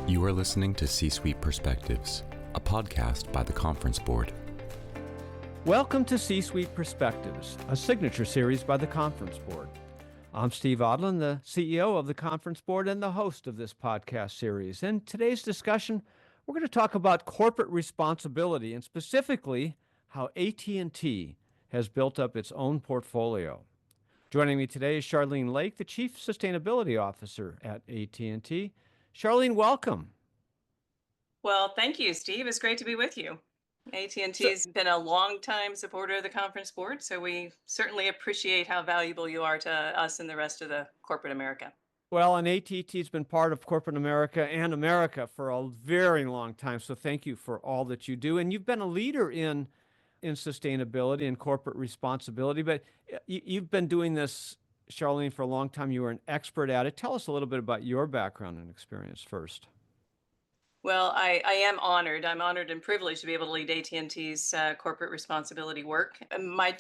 You are listening to C-Suite Perspectives, a podcast by the Conference Board. Welcome to C-Suite Perspectives, a signature series by the Conference Board. I'm Steve Odland, the CEO of the Conference Board and the host of this podcast series. In today's discussion, we're going to talk about corporate responsibility and specifically how AT&T has built up its own portfolio. Joining me today is Charlene Lake, the Chief Sustainability Officer at AT&T. Charlene, welcome. Well, thank you, Steve. It's great to be with you. AT&T's been a long-time supporter of the Conference Board, so we certainly appreciate how valuable you are to us and the rest of the corporate America. Well, and AT&T's been part of corporate America and America for a very long time, so thank you for all that you do. And you've been a leader in sustainability and corporate responsibility, but you've been doing this, Charlene, for a long time. You were an expert at it. Tell us a little bit about your background and experience first. Well, I am honored. I'm honored and privileged to be able to lead AT&T's corporate responsibility work. My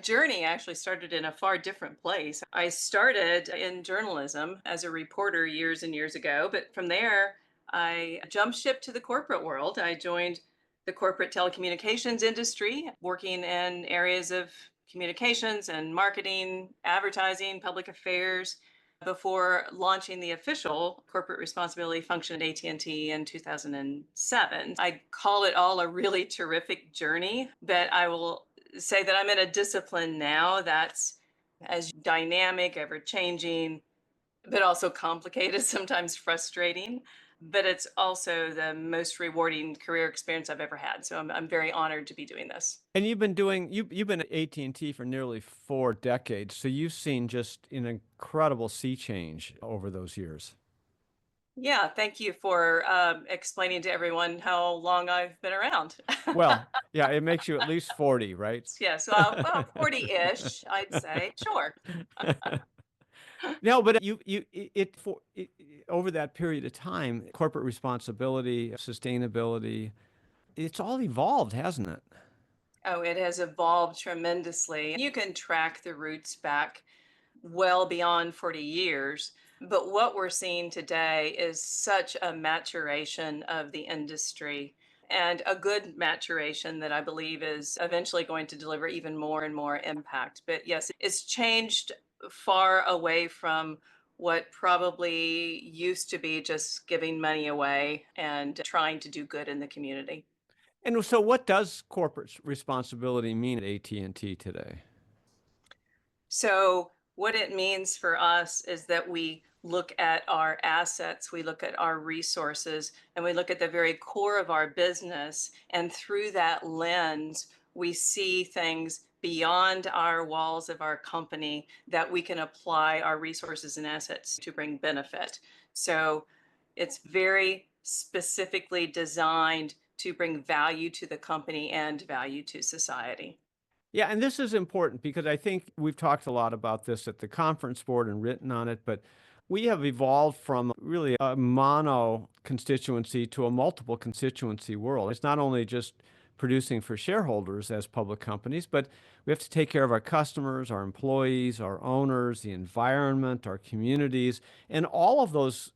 journey actually started in a far different place. I started in journalism as a reporter years and years ago, but from there, I jumped ship to the corporate world. I joined the corporate telecommunications industry, working in areas of communications and marketing, advertising, public affairs, before launching the official corporate responsibility function at AT&T in 2007. I call it all a really terrific journey, but I will say that I'm in a discipline now that's as dynamic, ever-changing, but also complicated, sometimes frustrating. But it's also the most rewarding career experience I've ever had. So I'm very honored to be doing this. And you've been at AT&T for nearly 4 decades, so you've seen just an incredible sea change over those years. Yeah, thank you for explaining to everyone how long I've been around. Well, yeah, it makes you at least 40, right? Yes, well, 40-ish, I'd say. Sure. No, but over that period of time, corporate responsibility, sustainability, it's all evolved, hasn't it? Oh, it has evolved tremendously. You can track the roots back well beyond 40 years. But what we're seeing today is such a maturation of the industry, and a good maturation that I believe is eventually going to deliver even more and more impact. But yes, it's changed far away from what probably used to be just giving money away and trying to do good in the community. And so what does corporate responsibility mean at AT&T today? So what it means for us is that we look at our assets, we look at our resources, and we look at the very core of our business. And through that lens, we see things beyond our walls of our company that we can apply our resources and assets to bring benefit. So it's very specifically designed to bring value to the company and value to society. Yeah, and this is important because I think we've talked a lot about this at the Conference Board and written on it, but we have evolved from really a mono constituency to a multiple constituency world. It's not only just producing for shareholders as public companies, but we have to take care of our customers, our employees, our owners, the environment, our communities, and all of those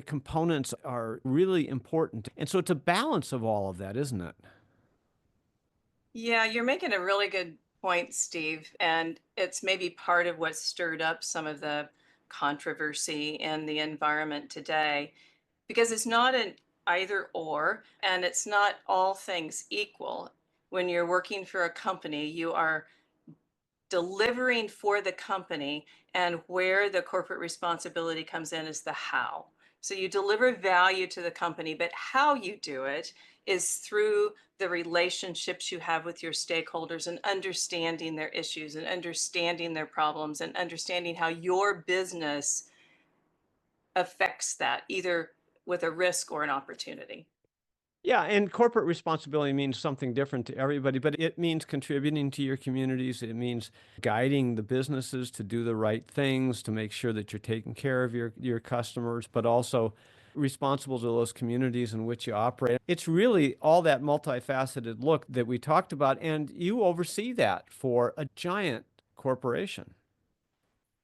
components are really important. And so it's a balance of all of that, isn't it? Yeah, you're making a really good point, Steve. And it's maybe part of what stirred up some of the controversy in the environment today, because it's not an either or, and it's not all things equal. When you're working for a company, you are delivering for the company, and where the corporate responsibility comes in is the how. So you deliver value to the company, but how you do it is through the relationships you have with your stakeholders and understanding their issues and understanding their problems and understanding how your business affects that, either with a risk or an opportunity. Yeah, and corporate responsibility means something different to everybody, but it means contributing to your communities. It means guiding the businesses to do the right things, to make sure that you're taking care of your customers, but also responsible to those communities in which you operate. It's really all that multifaceted look that we talked about, and you oversee that for a giant corporation.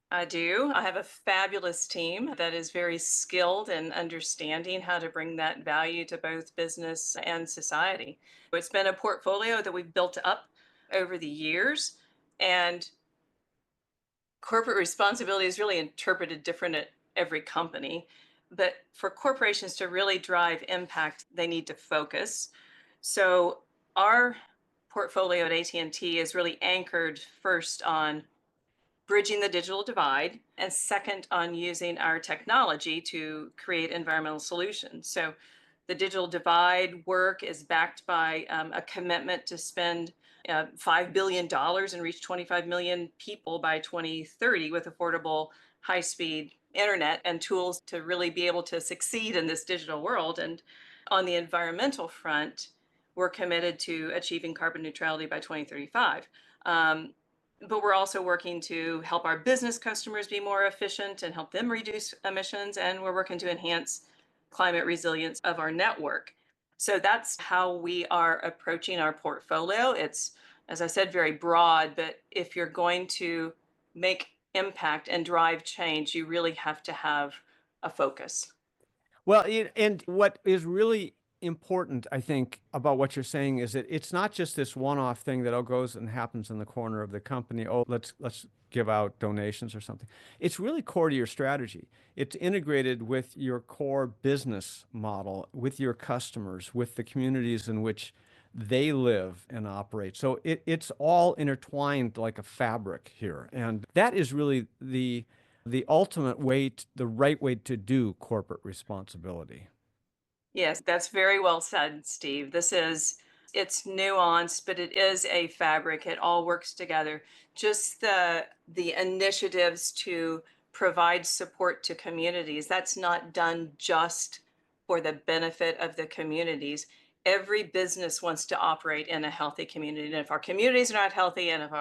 I do. I have a fabulous team that is very skilled in understanding how to bring that value to both business and society. It's been a portfolio that we've built up over the years, and corporate responsibility is really interpreted different at every company. But for corporations to really drive impact, they need to focus. So our portfolio at AT&T is really anchored first on bridging the digital divide, and second, on using our technology to create environmental solutions. So, the digital divide work is backed by a commitment to spend $5 billion dollars and reach 25 million people by 2030 with affordable, high speed internet and tools to really be able to succeed in this digital world. And on the environmental front, we're committed to achieving carbon neutrality by 2035. But we're also working to help our business customers be more efficient and help them reduce emissions. And we're working to enhance climate resilience of our network. So that's how we are approaching our portfolio. It's, as I said, very broad, but if you're going to make impact and drive change, you really have to have a focus. Well, and what is really important, I think, about what you're saying is that it's not just this one-off thing that goes and happens in the corner of the company. Oh, let's give out donations or something. It's really core to your strategy. It's integrated with your core business model, with your customers, with the communities in which they live and operate. So it's all intertwined like a fabric here, and that is really the ultimate way, the right way to do corporate responsibility. Yes, that's very well said, Steve. It's nuanced, but it is a fabric. It all works together. Just the initiatives to provide support to communities, that's not done just for the benefit of the communities. Every business wants to operate in a healthy community. And if our communities are not healthy, and if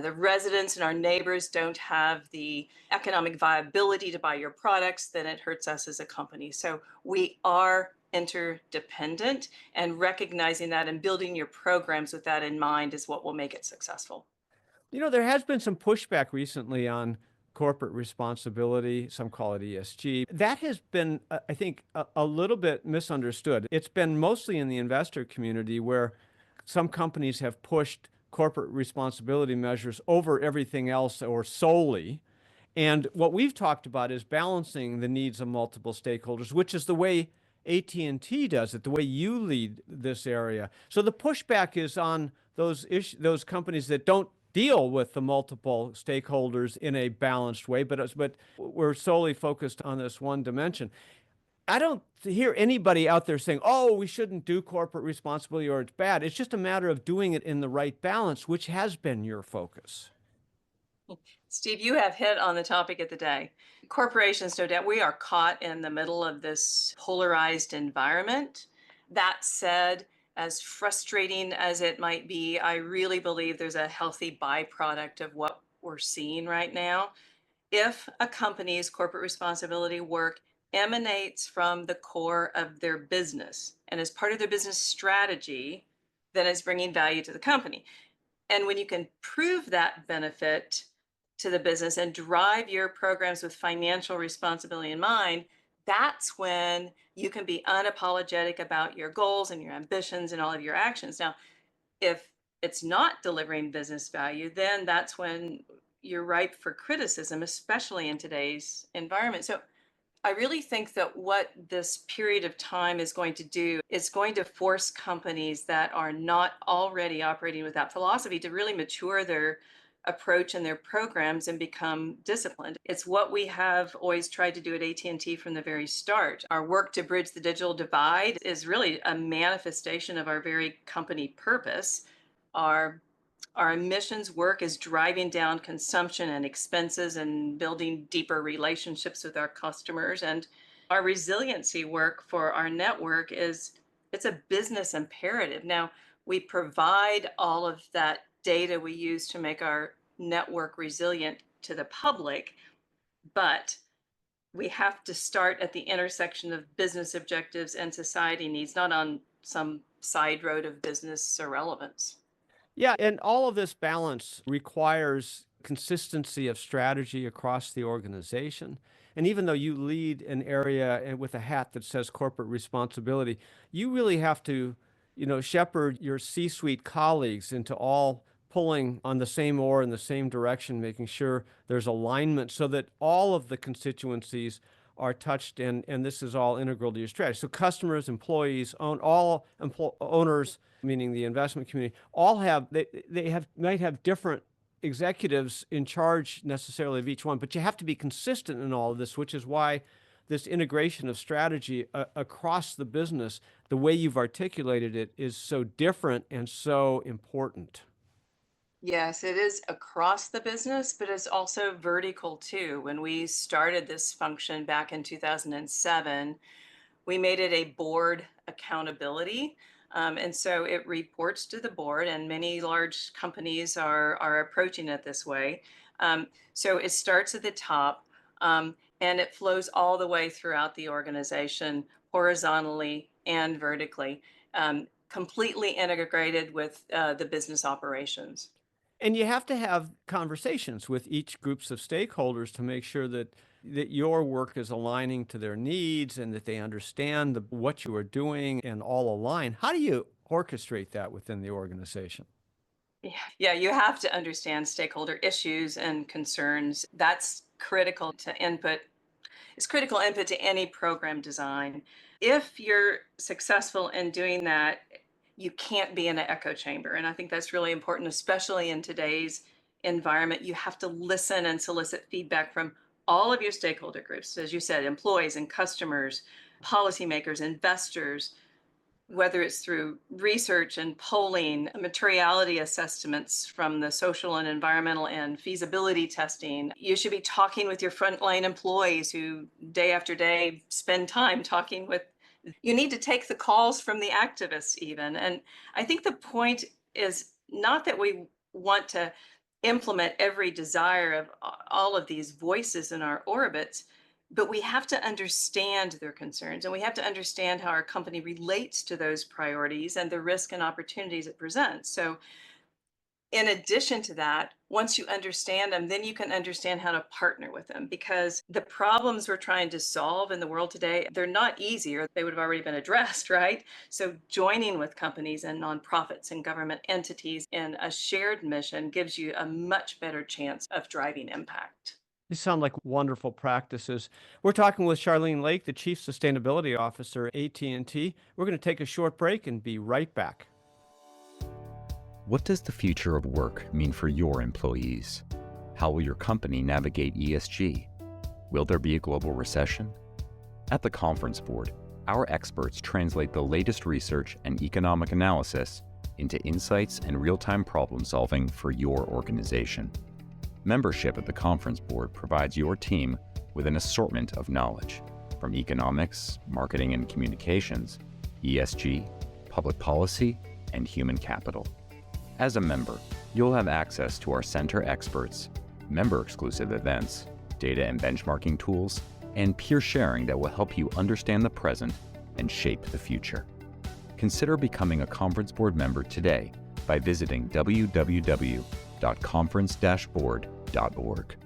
the residents and our neighbors don't have the economic viability to buy your products, then it hurts us as a company. So we are interdependent, and recognizing that and building your programs with that in mind is what will make it successful. There has been some pushback recently on corporate responsibility. Some call it ESG. That has been, I think, a little bit misunderstood. It's been mostly in the investor community where some companies have pushed corporate responsibility measures over everything else or solely. And what we've talked about is balancing the needs of multiple stakeholders, which is the way AT&T does it, the way you lead this area. So the pushback is on those companies that don't deal with the multiple stakeholders in a balanced way, but we're solely focused on this one dimension. I don't hear anybody out there saying, oh, we shouldn't do corporate responsibility or it's bad. It's just a matter of doing it in the right balance, which has been your focus. Steve, you have hit on the topic of the day. Corporations, no doubt, we are caught in the middle of this polarized environment. That said, as frustrating as it might be, I really believe there's a healthy byproduct of what we're seeing right now. If a company's corporate responsibility work emanates from the core of their business and is part of their business strategy, then it's bringing value to the company. And when you can prove that benefit to the business and drive your programs with financial responsibility in mind, that's when you can be unapologetic about your goals and your ambitions and all of your actions. Now, if it's not delivering business value, then that's when you're ripe for criticism, especially in today's environment. So I really think that what this period of time is going to do is going to force companies that are not already operating with that philosophy to really mature their approach and their programs and become disciplined. It's what we have always tried to do at AT&T from the very start. Our work to bridge the digital divide is really a manifestation of our very company purpose. Our emissions work is driving down consumption and expenses and building deeper relationships with our customers. And our resiliency work for our network it's a business imperative. Now, we provide all of that data we use to make our network resilient to the public, but we have to start at the intersection of business objectives and society needs, not on some side road of business irrelevance. Yeah, and all of this balance requires consistency of strategy across the organization. And even though you lead an area with a hat that says corporate responsibility, you really have to, shepherd your C-suite colleagues into all pulling on the same oar in the same direction, making sure there's alignment so that all of the constituencies are touched, and this is all integral to your strategy. So customers, employees, owners, meaning the investment community, all have might have different executives in charge necessarily of each one, but you have to be consistent in all of this, which is why this integration of strategy across the business, the way you've articulated it, is so different and so important. Yes, it is across the business, but it's also vertical too. When we started this function back in 2007, we made it a board accountability. And so it reports to the board, and many large companies are approaching it this way. So it starts at the top, and it flows all the way throughout the organization, horizontally and vertically, completely integrated with the business operations. And you have to have conversations with each groups of stakeholders to make sure that your work is aligning to their needs and that they understand what you are doing and all align. How do you orchestrate that within the organization? Yeah, you have to understand stakeholder issues and concerns. That's critical to input. It's critical input to any program design. If you're successful in doing that, you can't be in an echo chamber. And I think that's really important, especially in today's environment. You have to listen and solicit feedback from all of your stakeholder groups, as you said, employees and customers, policymakers, investors, whether it's through research and polling, materiality assessments from the social and environmental and feasibility testing. You should be talking with your frontline employees who day after day spend time talking with. You need to take the calls from the activists even. And I think the point is not that we want to implement every desire of all of these voices in our orbits, but we have to understand their concerns, and we have to understand how our company relates to those priorities and the risk and opportunities it presents. So in addition to that, once you understand them, then you can understand how to partner with them, because the problems we're trying to solve in the world today, they're not easy, or they would have already been addressed, right? So joining with companies and nonprofits and government entities in a shared mission gives you a much better chance of driving impact. These sound like wonderful practices. We're talking with Charlene Lake, the Chief Sustainability Officer at AT&T. We're going to take a short break and be right back. What does the future of work mean for your employees? How will your company navigate ESG? Will there be a global recession? At the Conference Board, our experts translate the latest research and economic analysis into insights and real-time problem solving for your organization. Membership at the Conference Board provides your team with an assortment of knowledge, from economics, marketing and communications, ESG, public policy, and human capital. As a member, you'll have access to our center experts, member-exclusive events, data and benchmarking tools, and peer sharing that will help you understand the present and shape the future. Consider becoming a Conference Board member today by visiting www.conference-board.org.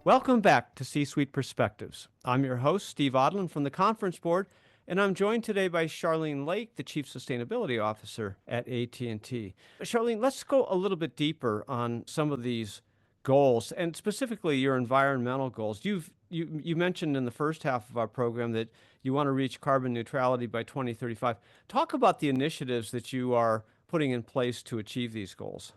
Welcome back to C-Suite Perspectives. I'm your host, Steve Odland from the Conference Board, and I'm joined today by Charlene Lake, the Chief Sustainability Officer at AT&T. Charlene, let's go a little bit deeper on some of these goals, and specifically your environmental goals. You mentioned in the first half of our program that you want to reach carbon neutrality by 2035. Talk about the initiatives that you are putting in place to achieve these goals.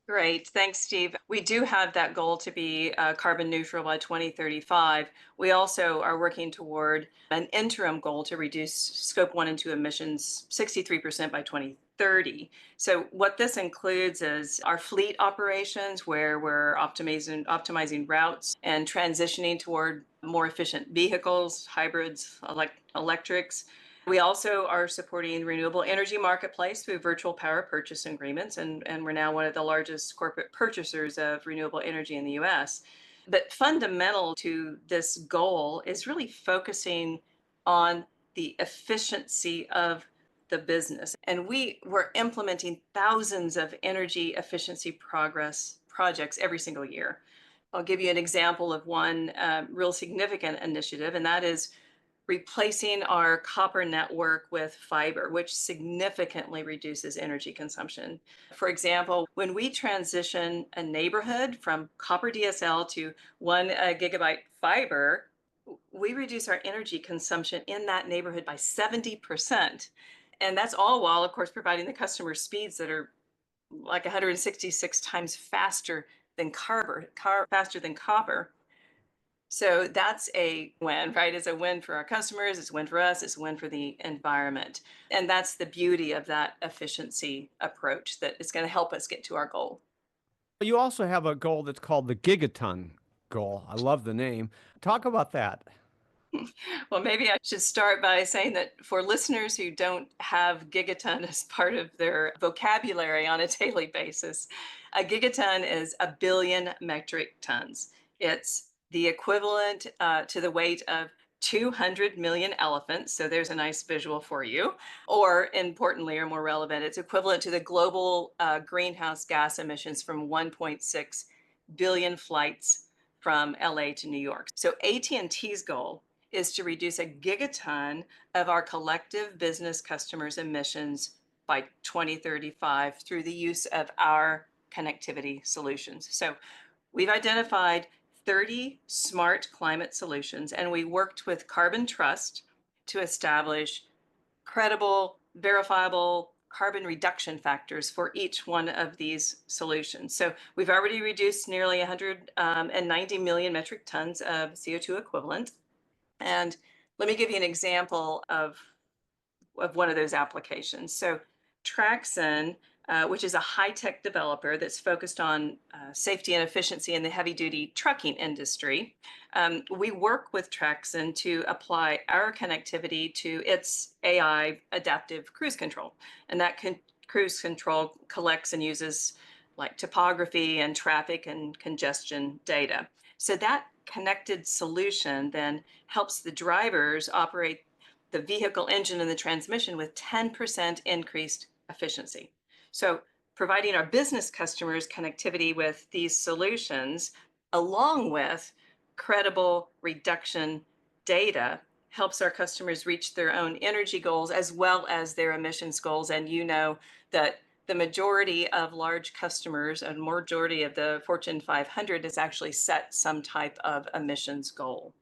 Great. Thanks, Steve. We do have that goal to be carbon neutral by 2035. We also are working toward an interim goal to reduce scope 1 and 2 emissions 63% by 2030. So what this includes is our fleet operations, where we're optimizing routes and transitioning toward more efficient vehicles, hybrids, electrics. We also are supporting renewable energy marketplace through virtual power purchase agreements, and we're now one of the largest corporate purchasers of renewable energy in the US. But fundamental to this goal is really focusing on the efficiency of the business. And we're implementing thousands of energy efficiency projects every single year. I'll give you an example of one real significant initiative, and that is replacing our copper network with fiber, which significantly reduces energy consumption. For example, when we transition a neighborhood from copper DSL to 1 gigabyte fiber, we reduce our energy consumption in that neighborhood by 70%. And that's all while, of course, providing the customer speeds that are like 166 times faster than faster than copper. So that's a win, right? It's a win for our customers, it's a win for us, it's a win for the environment. And that's the beauty of that efficiency approach, that it's going to help us get to our goal. You also have a goal that's called the gigaton goal. I love the name. Talk about that. Well, maybe I should start by saying that for listeners who don't have gigaton as part of their vocabulary on a daily basis, a gigaton is 1 billion metric tons. It's the equivalent to the weight of 200 million elephants. So there's a nice visual for you. Or importantly, or more relevant, it's equivalent to the global greenhouse gas emissions from 1.6 billion flights from LA to New York. So AT&T's goal is to reduce 1 gigaton of our collective business customers' emissions by 2035 through the use of our connectivity solutions. So we've identified 30 smart climate solutions, and we worked with Carbon Trust to establish credible, verifiable carbon reduction factors for each one of these solutions. So we've already reduced nearly 190 million metric tons of CO2 equivalent. And let me give you an example of one of those applications. So Traxon, which is a high-tech developer that's focused on safety and efficiency in the heavy-duty trucking industry, we work with Traxon to apply our connectivity to its AI adaptive cruise control. And that cruise control collects and uses like topography and traffic and congestion data. So that connected solution then helps the drivers operate the vehicle engine and the transmission with 10% increased efficiency. So providing our business customers connectivity with these solutions, along with credible reduction data, helps our customers reach their own energy goals as well as their emissions goals. And you know that the majority of large customers and majority of the Fortune 500 has actually set some type of emissions goal.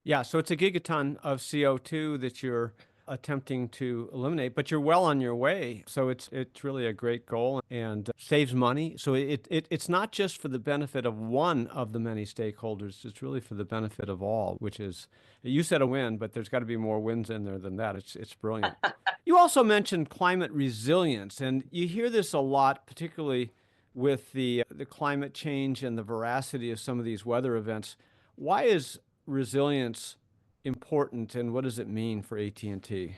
Yeah, so it's 1 gigaton of CO2 that you're attempting to eliminate, but you're well on your way. So it's really a great goal and saves money. So it's not just for the benefit of one of the many stakeholders. It's really for the benefit of all, which is, you said a win, but there's got to be more wins in there than that. It's brilliant. You also mentioned climate resilience, and you hear this a lot, particularly with the climate change and the veracity of some of these weather events. Why is resilience important, and what does it mean for AT&T?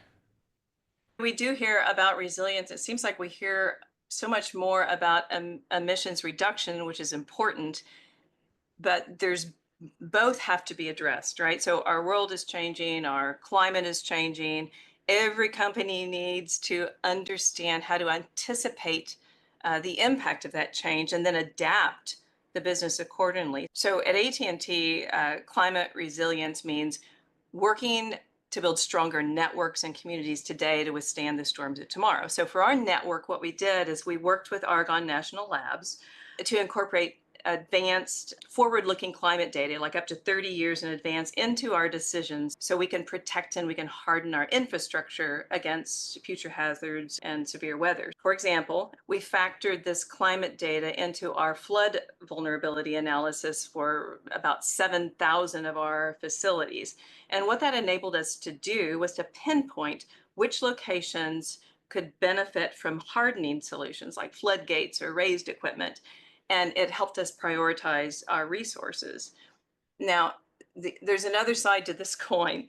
We do hear about resilience. It seems like we hear so much more about emissions reduction, which is important, but both have to be addressed, right? So our world is changing, our climate is changing. Every company needs to understand how to anticipate the impact of that change and then adapt the business accordingly. So at AT&T, climate resilience means working to build stronger networks and communities today to withstand the storms of tomorrow. So for our network, what we did is we worked with Argonne National Labs to incorporate advanced forward-looking climate data, like up to 30 years in advance, into our decisions so we can protect and we can harden our infrastructure against future hazards and severe weather. For example, we factored this climate data into our flood vulnerability analysis for about 7,000 of our facilities. And what that enabled us to do was to pinpoint which locations could benefit from hardening solutions like floodgates or raised equipment. And it helped us prioritize our resources. Now, there's another side to this coin.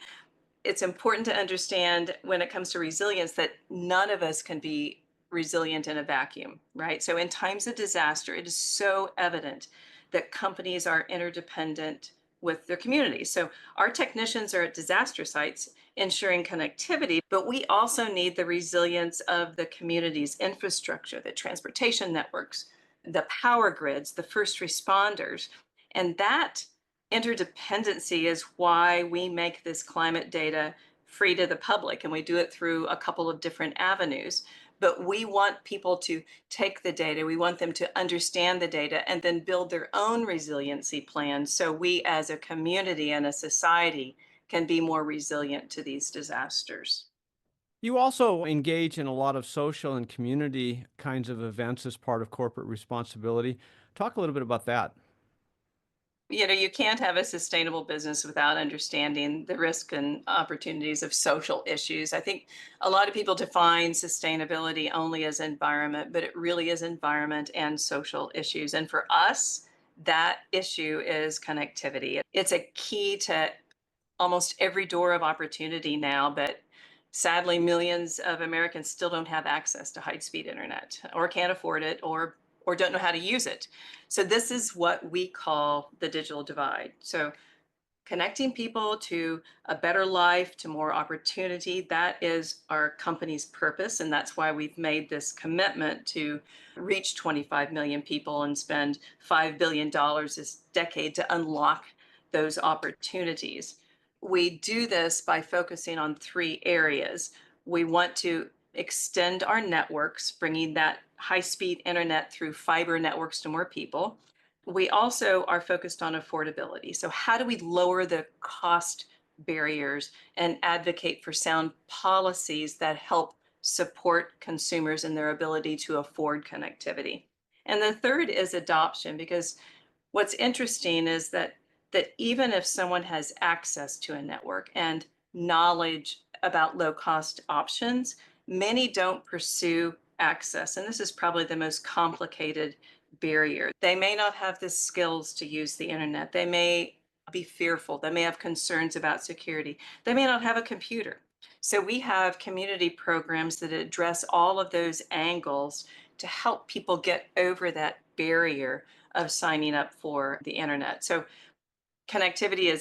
It's important to understand when it comes to resilience that none of us can be resilient in a vacuum, right? So in times of disaster, it is so evident that companies are interdependent with their communities. So our technicians are at disaster sites ensuring connectivity, but we also need the resilience of the community's infrastructure, the transportation networks, the power grids, the first responders. And that interdependency is why we make this climate data free to the public. And we do it through a couple of different avenues. But we want people to take the data, we want them to understand the data and then build their own resiliency plans so we as a community and a society can be more resilient to these disasters. You also engage in a lot of social and community kinds of events as part of corporate responsibility. Talk a little bit about that. You can't have a sustainable business without understanding the risk and opportunities of social issues. I think a lot of people define sustainability only as environment, but it really is environment and social issues. And for us, that issue is connectivity. It's a key to almost every door of opportunity now, but sadly, millions of Americans still don't have access to high-speed internet or can't afford it or don't know how to use it. So this is what we call the digital divide. So connecting people to a better life, to more opportunity, that is our company's purpose. And that's why we've made this commitment to reach 25 million people and spend $5 billion this decade to unlock those opportunities. We do this by focusing on three areas. We want to extend our networks, bringing that high speed internet through fiber networks to more people. We also are focused on affordability. So, how do we lower the cost barriers and advocate for sound policies that help support consumers in their ability to afford connectivity? And the third is adoption, because what's interesting is that even if someone has access to a network and knowledge about low cost options, many don't pursue access. And this is probably the most complicated barrier. They may not have the skills to use the internet. They may be fearful. They may have concerns about security. They may not have a computer. So we have community programs that address all of those angles to help people get over that barrier of signing up for the internet. So connectivity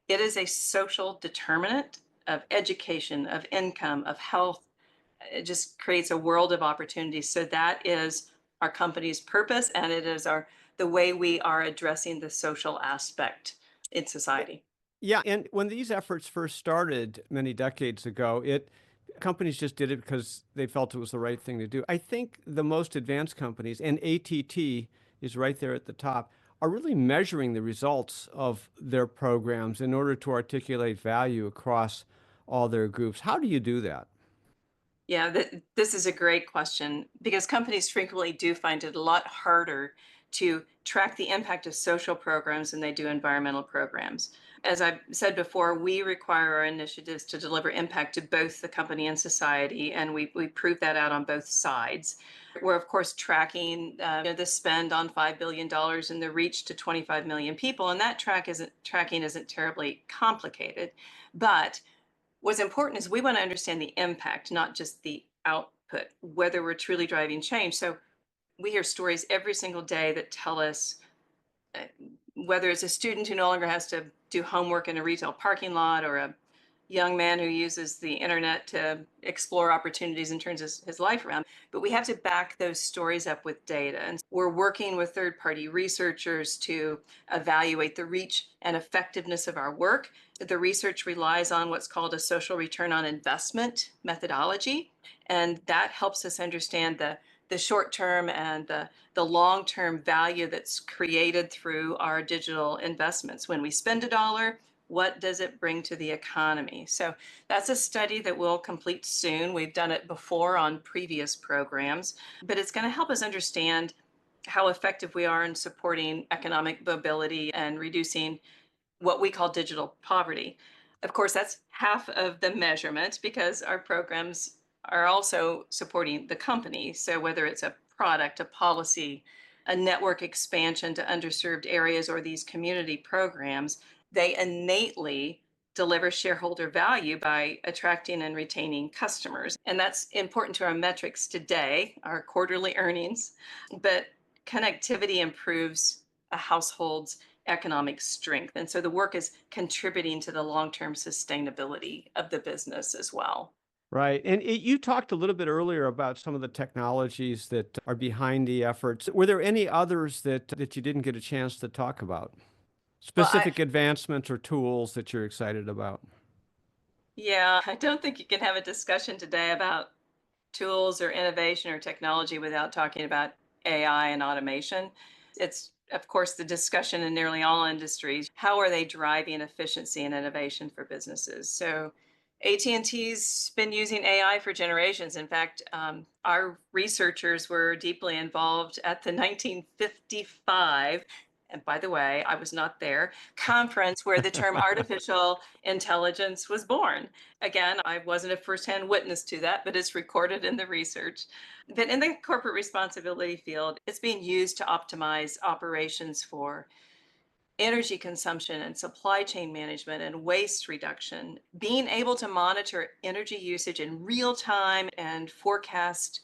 is a social determinant of education, of income, of health. It just creates a world of opportunities. So that is our company's purpose, and it is the way we are addressing the social aspect in society. Yeah, and when these efforts first started many decades ago, it companies just did it because they felt it was the right thing to do. I think the most advanced companies, and AT&T is right there at the top, are really measuring the results of their programs in order to articulate value across all their groups. How do you do that? Yeah, this is a great question because companies frequently do find it a lot harder to track the impact of social programs than they do environmental programs. As I've said before, we require our initiatives to deliver impact to both the company and society, and we prove that out on both sides. We're, of course, tracking the spend on $5 billion and the reach to 25 million people, and that tracking isn't terribly complicated. But what's important is we want to understand the impact, not just the output, whether we're truly driving change. So we hear stories every single day that tell us uh, whether it's a student who no longer has to do homework in a retail parking lot or a young man who uses the internet to explore opportunities and turns his life around. But we have to back those stories up with data. And we're working with third party researchers to evaluate the reach and effectiveness of our work. The research relies on what's called a social return on investment methodology. And that helps us understand the short term and the long term value that's created through our digital investments. When we spend a dollar, what does it bring to the economy? So that's a study that we'll complete soon. We've done it before on previous programs, but it's going to help us understand how effective we are in supporting economic mobility and reducing what we call digital poverty. Of course, that's half of the measurement because our programs are also supporting the company. So whether it's a product, a policy, a network expansion to underserved areas, or these community programs, they innately deliver shareholder value by attracting and retaining customers. And that's important to our metrics today, our quarterly earnings. But connectivity improves a household's economic strength. And so the work is contributing to the long term sustainability of the business as well. Right. And you talked a little bit earlier about some of the technologies that are behind the efforts. Were there any others that you didn't get a chance to talk about? Well, Specific advancements or tools that you're excited about? yeah, I don't think you can have a discussion today about tools or innovation or technology without talking about AI and automation. It's, of course, the discussion in nearly all industries. How are they driving efficiency and innovation for businesses? So AT&T's been using AI for generations. In fact, our researchers were deeply involved at the 1955, and by the way, I was not there, conference where the term artificial intelligence was born. Again, I wasn't a firsthand witness to that, but it's recorded in the research. But in the corporate responsibility field, it's being used to optimize operations for energy consumption and supply chain management and waste reduction. Being able to monitor energy usage in real time and forecast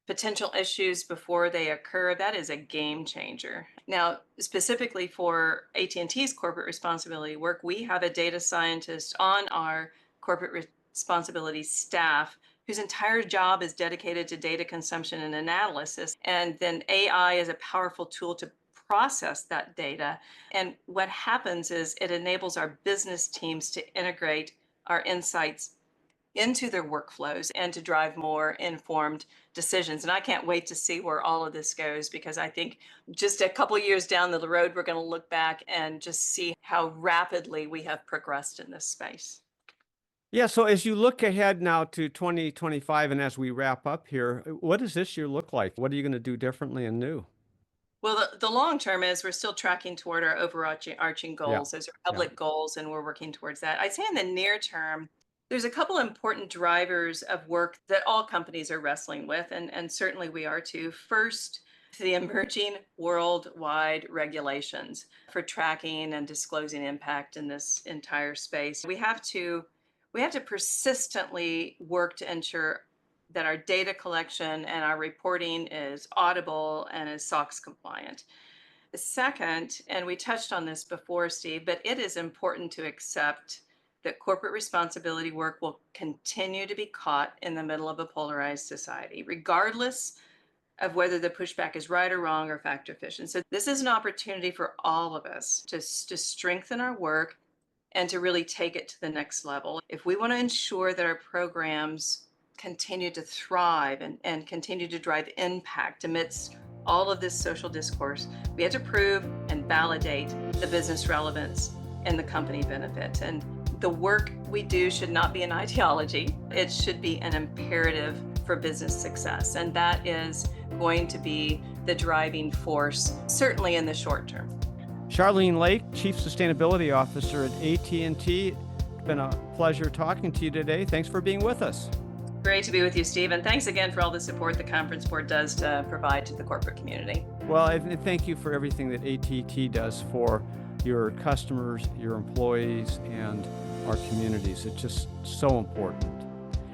potential issues before they occur, that is a game changer. Now, specifically for AT&T's corporate responsibility work, we have a data scientist on our corporate responsibility staff whose entire job is dedicated to data consumption and analysis. And then AI is a powerful tool to process that data. And what happens is it enables our business teams to integrate our insights into their workflows and to drive more informed decisions. And I can't wait to see where all of this goes, because I think just a couple years down the road, we're going to look back and just see how rapidly we have progressed in this space. Yeah, so as you look ahead now to 2025 and as we wrap up here, what does this year look like? What are you going to do differently and new? Well, the long term is we're still tracking toward our overarching Yeah, goals. Those are yeah. public goals, and we're working towards that. I'd say in the near term, there's a couple important drivers of work that all companies are wrestling with, and certainly we are too. First, the emerging worldwide regulations for tracking and disclosing impact in this entire space. We have to persistently work to ensure that our data collection and our reporting is audible and is SOX compliant. The second, and we touched on this before, Steve, but it is important to accept that corporate responsibility work will continue to be caught in the middle of a polarized society, regardless of whether the pushback is right or wrong or fact efficient. So this is an opportunity for all of us to strengthen our work and to really take it to the next level. If we want to ensure that our programs continue to thrive and continue to drive impact amidst all of this social discourse, we have to prove and validate the business relevance and the company benefit. And the work we do should not be an ideology. It should be an imperative for business success. And that is going to be the driving force, certainly in the short term. Charlene Lake, Chief Sustainability Officer at AT&T. It's been a pleasure talking to you today. Thanks for being with us. Great to be with you, Steve. And thanks again for all the support the Conference Board does to provide to the corporate community. Well, and thank you for everything that AT&T does for your customers, your employees, and our communities. It's just so important.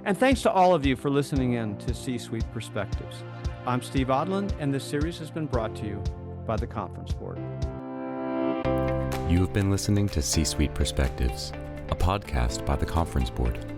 And thanks to all of you for listening in to C-Suite Perspectives. I'm Steve Odland, and this series has been brought to you by the Conference Board. You have been listening to C-Suite Perspectives, a podcast by the Conference Board.